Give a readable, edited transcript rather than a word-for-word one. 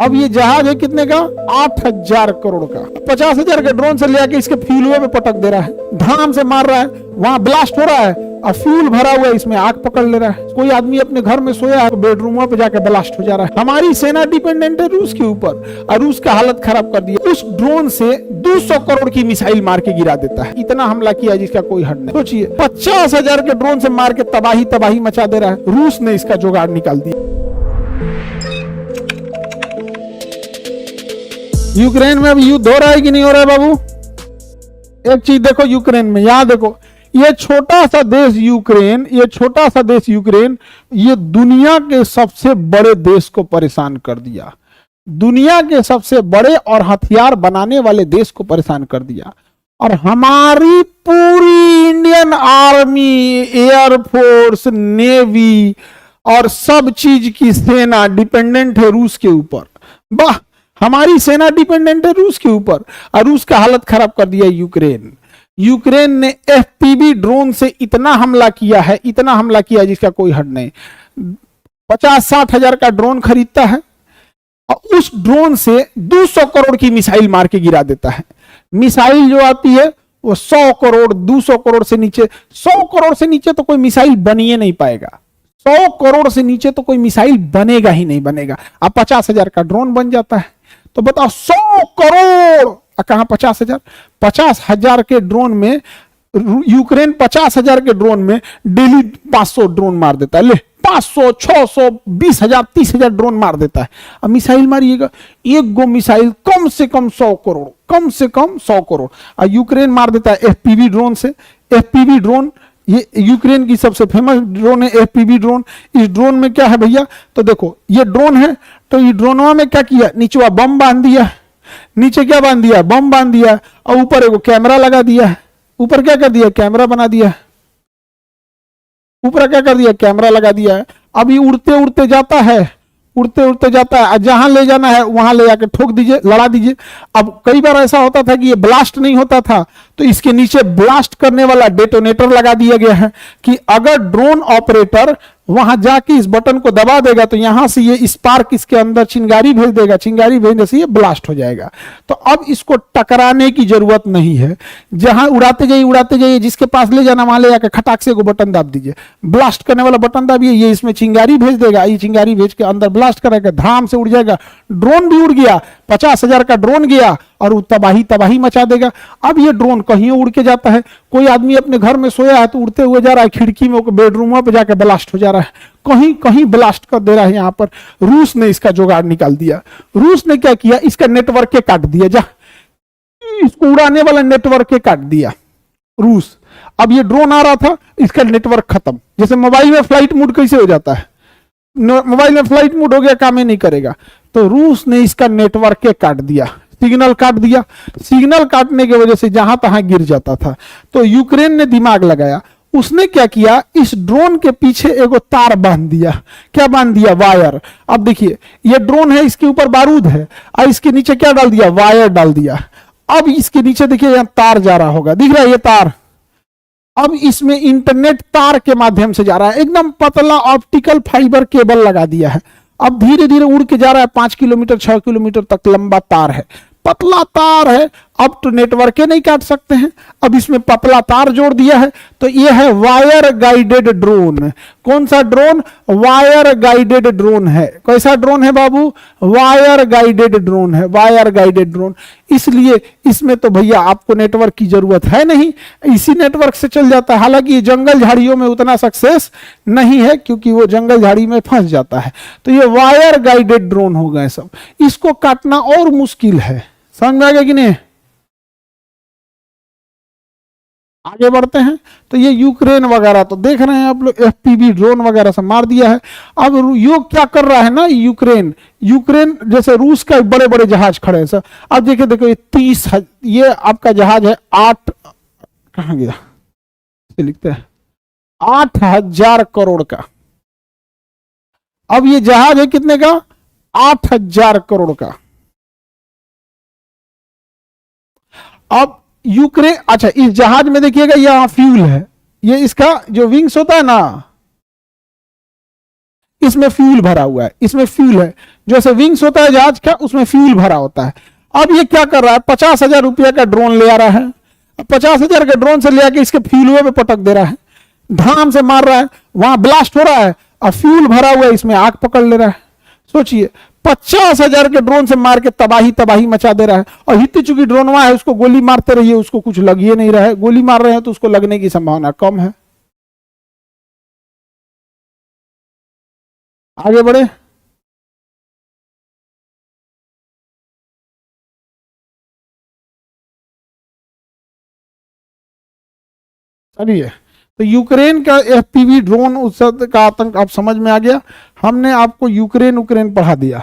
अब ये जहाज है कितने का? 8,000 करोड़ का। 50,000 के ड्रोन से ले आके इसके फ्यूलवे पे पटक दे रहा है, धड़ाम से मार रहा है, वहां ब्लास्ट हो रहा है और फ्यूल भरा हुआ है, इसमें आग पकड़ ले रहा है। कोई आदमी अपने घर में सोया है, बेडरूम पे जाके ब्लास्ट हो जा रहा है। हमारी सेना डिपेंडेंट है रूस के ऊपर और रूस का हालत खराब कर दिया। उस ड्रोन से 200 करोड़ की मिसाइल मार के गिरा देता है। इतना हमला किया जिसका कोई हद नहीं। सोचिए 50,000 के ड्रोन से मार के तबाही मचा दे रहा है। रूस ने इसका जुगाड़ निकाल दिया। यूक्रेन में अभी युद्ध हो रहा है कि नहीं हो रहा है बाबू? एक चीज देखो यूक्रेन में, यहां देखो, ये छोटा सा देश यूक्रेन, ये दुनिया के सबसे बड़े देश को परेशान कर दिया। दुनिया के सबसे बड़े और हथियार बनाने वाले देश को परेशान कर दिया। और हमारी पूरी इंडियन आर्मी, एयरफोर्स, नेवी और सब चीज की सेना डिपेंडेंट है रूस के ऊपर। वाह, हमारी सेना डिपेंडेंट है रूस के ऊपर और रूस का हालत खराब कर दिया यूक्रेन ने एफपीवी ड्रोन से इतना हमला किया जिसका कोई हद नहीं। 50-60 हजार का ड्रोन खरीदता है और उस ड्रोन से 200 करोड़ की मिसाइल मार के गिरा देता है। मिसाइल जो आती है वो 100 करोड़ 200 करोड़ से नीचे, 100 करोड़ से नीचे तो कोई मिसाइल बनिए नहीं पाएगा। 100 करोड़ से नीचे तो कोई मिसाइल बनेगा ही नहीं बनेगा। अब 50,000 का ड्रोन बन जाता है तो बताओ 100 करोड़ कहां 50,000? 50,000 के ड्रोन में यूक्रेन 50,000 के ड्रोन में डेली 500 ड्रोन मार देता है। ले 500, 600, 20,000, 30,000 ड्रोन मार देता है। अब मिसाइल मारिएगा, एक गो मिसाइल कम से कम 100 करोड़, और यूक्रेन मार देता है एफपीवी ड्रोन से। एफपीवी ड्रोन ये यूक्रेन की सबसे फेमस ड्रोन है एफपीवी ड्रोन। इस ड्रोन में क्या है भैया? तो देखो ये ड्रोन है, तो ये ड्रोनवा में क्या किया? नीचे बम बांध दिया, नीचे क्या बांध दिया? बम बांध दिया, और ऊपर एक कैमरा लगा दिया। ऊपर क्या कर दिया? कैमरा बना दिया। ऊपर क्या कर दिया? कैमरा लगा दिया है। अब ये उड़ते उड़ते जाता है, जहां ले जाना है वहां ले जाके ठोक दीजिए, लड़ा दीजिए। अब कई बार ऐसा होता था कि ये ब्लास्ट नहीं होता था, तो इसके नीचे ब्लास्ट करने वाला डेटोनेटर लगा दिया गया है कि अगर ड्रोन ऑपरेटर वहां जाके इस बटन को दबा देगा तो यहां से ये स्पार्क इसके अंदर चिंगारी भेज देगा, चिंगारी भेजने से ये ब्लास्ट हो जाएगा। तो अब इसको टकराने की जरूरत नहीं है। जहां उड़ाते जाइए, जिसके पास ले जाना वहां ले जाकर खटाक से को बटन दाब दीजिए, ब्लास्ट करने वाला बटन दाबिए, ये इसमें चिंगारी भेज देगा, ये चिंगारी भेज के अंदर ब्लास्ट करेगा, धाम से उड़ जाएगा। ड्रोन भी उड़ गया, 50,000 का ड्रोन गया और वो तबाही मचा देगा। अब ये ड्रोन कहीं उड़ के जाता है, कोई आदमी अपने घर में सोया है तो उड़ते हुए जा रहा है, खिड़की में बेडरूम पे जाकर ब्लास्ट हो जा रहा है, कहीं ब्लास्ट कर दे रहा है। यहां पर रूस ने इसका जुगाड़ निकाल दिया। रूस ने क्या किया? इसका नेटवर्क के काट दिया, इसको उड़ाने वाला नेटवर्क के काट दिया रूस। अब ये ड्रोन आ रहा था, इसका नेटवर्क खत्म। जैसे मोबाइल में फ्लाइट मोड कैसे हो जाता है, मोबाइल में फ्लाइट मोड हो गया, काम ही नहीं करेगा, तो रूस ने इसका नेटवर्क के काट दिया, सिग्नल काट दिया। सिग्नल काटने की वजह से जहां तहां गिर जाता था। तो यूक्रेन ने दिमाग लगाया, उसने क्या किया? इस ड्रोन के पीछे एगो तार बांध दिया। क्या बांध दिया? वायर। अब देखिए ये ड्रोन है, इसके ऊपर बारूद है और इसके नीचे क्या डाल दिया? वायर डाल दिया। अब इसके नीचे देखिए यहां तार जा रहा होगा, दिख रहा है ये तार। अब इसमें इंटरनेट तार के माध्यम से जा रहा है, एकदम पतला ऑप्टिकल फाइबर केबल लगा दिया है। अब धीरे धीरे उड़ के जा रहा है, 5 किलोमीटर 6 किलोमीटर तक लंबा तार है, पतला तार है। अब तो नेटवर्क नहीं काट सकते हैं, अब इसमें पतला तार जोड़ दिया है, तो ये है वायर गाइडेड ड्रोन। कौन सा ड्रोन? वायर गाइडेड ड्रोन है। कैसा ड्रोन है बाबू? वायर गाइडेड ड्रोन है, वायर गाइडेड ड्रोन। इसलिए इसमें तो भैया आपको नेटवर्क की जरूरत है नहीं, इसी नेटवर्क से चल जाता है। हालांकि ये जंगल झाड़ियों में उतना सक्सेस नहीं है क्योंकि वो जंगल झाड़ी में फंस जाता है। तो ये वायर गाइडेड ड्रोन हो गए सब, इसको काटना और मुश्किल है। समझ में आ गया कि नहीं? आगे बढ़ते हैं। तो ये यूक्रेन वगैरह तो देख रहे हैं आप लोग, एफपीवी ड्रोन वगैरह से मार दिया है। अब योग क्या कर रहा है ना, यूक्रेन जैसे रूस का बड़े बड़े जहाज खड़े हैं सर। अब देखो ये 30, ये आपका जहाज है 8, कहां गया, लिखते हैं 8,000 करोड़ का। अब ये जहाज है कितने का? 8,000 करोड़ का। अब यूक्रेन, अच्छा इस जहाज में देखिएगा यहां फ्यूल है, ये इसका जो विंग्स होता है ना, इसमें फ्यूल भरा हुआ है, इसमें फ्यूल है, जैसे विंग्स होता है जहाज का, उसमें फ्यूल भरा होता है। अब ये क्या कर रहा है, 50,000 रुपया का ड्रोन ले आ रहा है, 50,000 के ड्रोन से ले आके इसके फ्यूल पे पटक दे रहा है, धाम से मार रहा है, वहां ब्लास्ट हो रहा है, और फ्यूल भरा हुआ है, इसमें आग पकड़ ले रहा है। सोचिए 50,000 के ड्रोन से मार के तबाही तबाही मचा दे रहा है, और हित्ती चुकी ड्रोनवा है, उसको गोली मारते रहिए, उसको कुछ लग ही नहीं रहा है, गोली मार रहे हैं तो उसको लगने की संभावना कम है। आगे बढ़े। चलिए, तो यूक्रेन का एफपीवी ड्रोन उस का आतंक आप समझ में आ गया। हमने आपको यूक्रेन पढ़ा दिया।